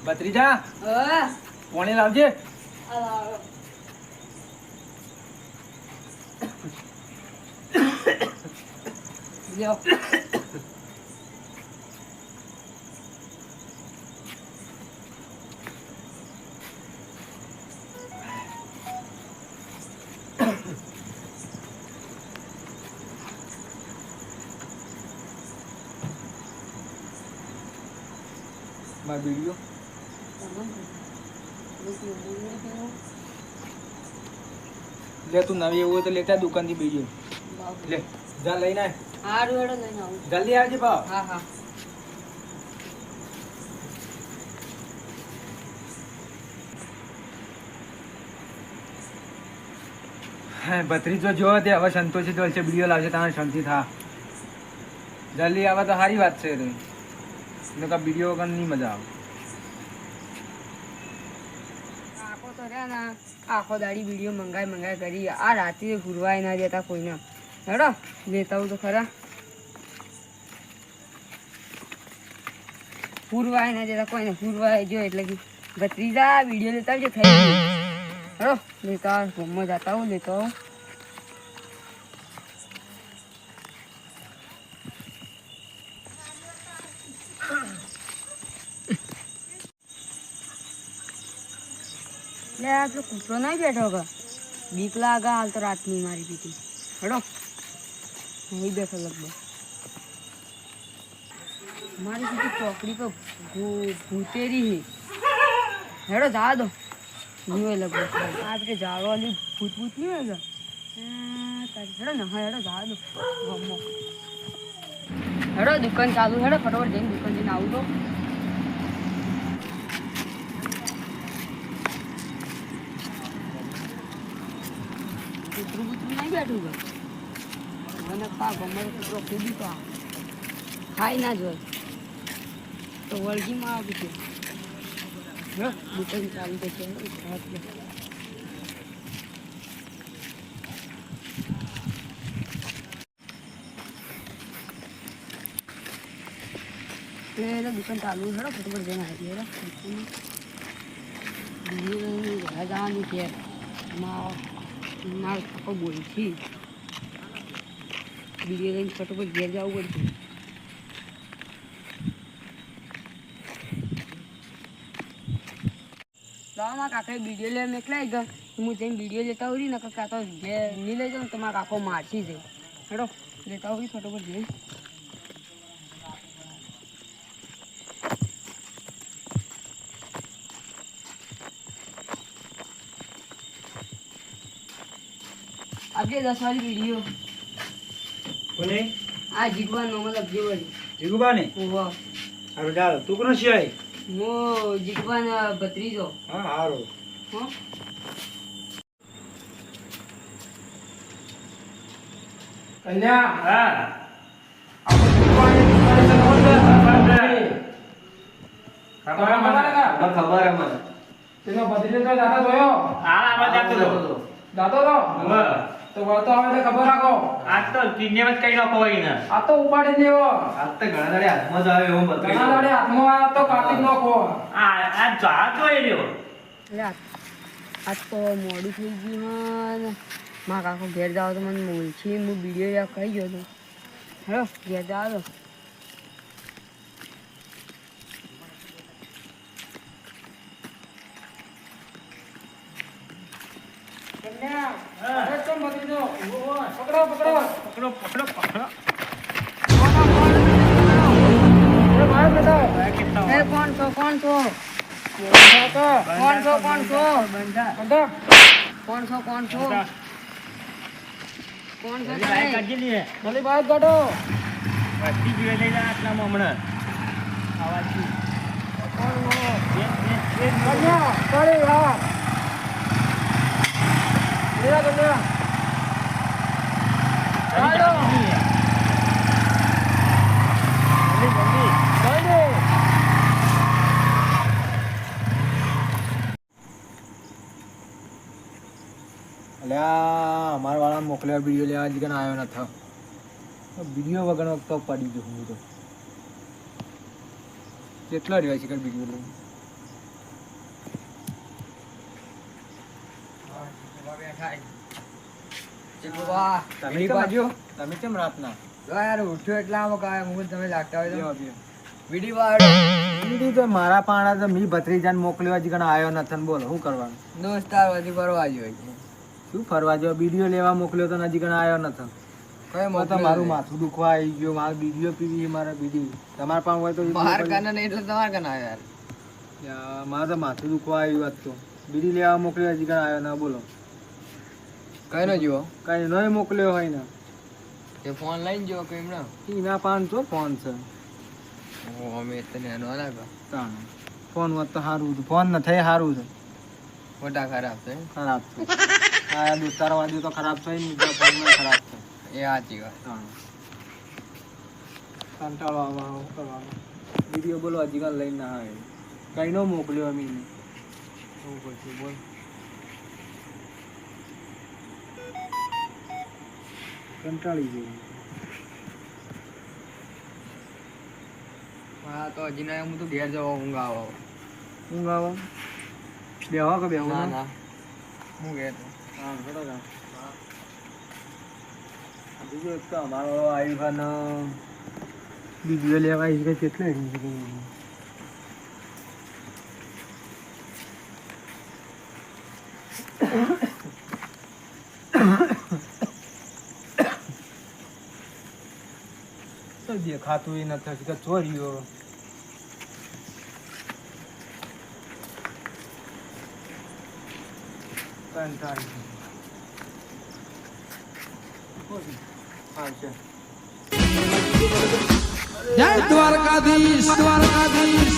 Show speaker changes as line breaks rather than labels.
ભત્રીજા પાણી લાવજે.
લ્યો
મારો વિડીયો લે. તું નવી એવું હોય તો લેતા દુકાનથી વિડીયો લે. જા લઈને આય.
હારું હેડો લઈને આવું.
જલ્દી આવજે ભાવ.
હા હા
હા ભત્રીજો જો તે હવે સંતોષી તો છે વિડીયો લાવશે તારે શાંતિ થા. જલ્દી આવે તો સારી વાત છે. તો કા વિડીયો વગર નહીં મજા આવે.
આખો તો રે ને આખો દાડી વિડીયો મંગાઈ કરી આ રાતે ફૂરવાય ના દેતા કોઈને. હેડો લેતા હું તો ખરા. ફૂરવાય ના દેતા કોઈને. ફૂરવાય જો એટલે કે ભત્રીજા વિડીયો લેતા આવજો થઈ ગયું. હેડો લેતા ઘૂમમાં જતા હું લેતા આવું. લે આ પેલો કૂતરો નહીં બેઠો કે બીક લાગે હાલ તો રાતની મારી પીતી. હેડો અહીં બેઠો લગભગ મારી પીતી ચોકડી પર ભૂતેરી છે. હેડો જા દો જીવે લગભગ આ પેલી જાળવાની ભૂત નહીં હોય કે હેડો ને હા હેડો જા દો ગમો. હેડો દુકાન ચાલુ. હેડો ફટોફટ જઈને દુકાન જઈને આવું તો. કૂતરું નહીં બેઠું ગયું મને પા ગમે કૂતરો કૂદી તો ખાઈ ના જોય તો વળગીમાં આવી છે. દુકાન ચાલુ તો છે. દુકાન ચાલુ હેડો ફટોફટ જઈને આવી હેડો. જવાની છે મારો કાકો બોલથી વિડીયો લઈને ફટોફટ ઘેર જવું પડશે. મારા કાકાએ વિડીયો લેવા મેકલાઈ ગયો હું જઈને વિડીયો લેતા હોઈ ને કાકા તો ઘેર નહીં લઈ જાઉં તો મારા કાકો મારસી જાય. હેડો લેતા હોઈ ફટોફટ જઈને. આપજે 10 વાળી વિડીયો
કોને
આ જીગવાનો મતલબ જેવડી
જીગુબાને
ઓહો
હારો ચાલ. તું કોનો છે?
હું જીગવાન ભત્રીજો.
હા હારો
હો
કન્યા. હા ખબર મને તેનો ભત્રીજો તો દાદા જોયો. હા જાતો તો વળતો આવે તો ખબર રાખો.
આજ તો કિડનેપ કઈ નાખો હોય ને.
આ તો ઉપાડી લેવો.
આજ તો ઘણા દાડે હાથમાં જ આવે એવું બધું.
ઘણા દાડે હાથમાં આવ્યો તો કાપી નાખો.
આ જા જોઈ રહ્યો.
આજ તો મોડું થઈ ગયું ને મારા કાકો ઘેર જાવ તો મને બોલછી હું વિડીયો કહી ગયો હતો. હેલો ઘેર જાવ તો
અલ્યા અમારા વાળા મોકલ્યા વિડીયો લેવા હજી કને આવ્યો નથી. વિડીયો વગરનો તો પડી ગયો હું તો કેટલો રહ્યો છે વિડીયો લઈને તમે બાજુ તમે કેમ રાતના
યાર ઉઠ્યો એટલે આમ કાંઈ મુકુંદ તમે લાગતા હોય
બેહો,
તો
બેહો.
વિડીયો વાળો
બીડી તો મારા પાણા તો મી ભત્રીજાને મોકલ્યો હજી કણ આવ્યો નથી ને બોલો શું કરવાનું
દોસ્તાર હજી ફરવા જ હોય
શું ફરવા જો વિડીયો લેવા મોકલ્યો તો હજી કણ આવ્યો નથી
કઈ
તો તો મારું માથું દુખવા આવી ગયું મારે વિડીયો પીવી મારે બીડી તમારા પાસે હોય તો
બહાર કાના નહીં એટલે તમારે કાના યાર
યાર, મારે તો માથું દુખવા આવ્યું આજ તો બીડી લેવા મોકલ્યો હજી કણ આવ્યો ના બોલો
કઈ નો જુઓ
કઈ નય મોકલ્યો હોય ને
એ ફોન લઈને જુઓ કઈ એમના
એના પાન તો ફોન છે
અમે તને એનો લાગો
તાણ ફોન હોત તો સારું હતું ફોન ન થઈ સારું છે
મોટા ખરાબ છે
ખરાબ છે આ દોસ્તારવાદી તો ખરાબ છે ને બીજા ફોનમાં ખરાબ છે
એ સાચી વાત
તાણ કંટાળો આવે શું કરવાનું વિડીયો બોલો હજી કાલ લઈને ના આવે કઈ નો મોકલ્યો અમે એને. શું કરશું બોલ કંટાળી ગયું
હા તો હજી ના હું તો ઘેર જવા ઊંઘ આવો
ઊંઘ આવે બેહવા કે બેહવું
ના
ના?
ના હું ઘેર
હા બરોબર બીજું એક તો અમારો આયુભાન વિડીયો લેવા આવી છે કેટલે તો દેખાતું એ નથી કે ચોરીઓ કંટાળી
જય દ્વારકાધીશ દ્વારકાધીશ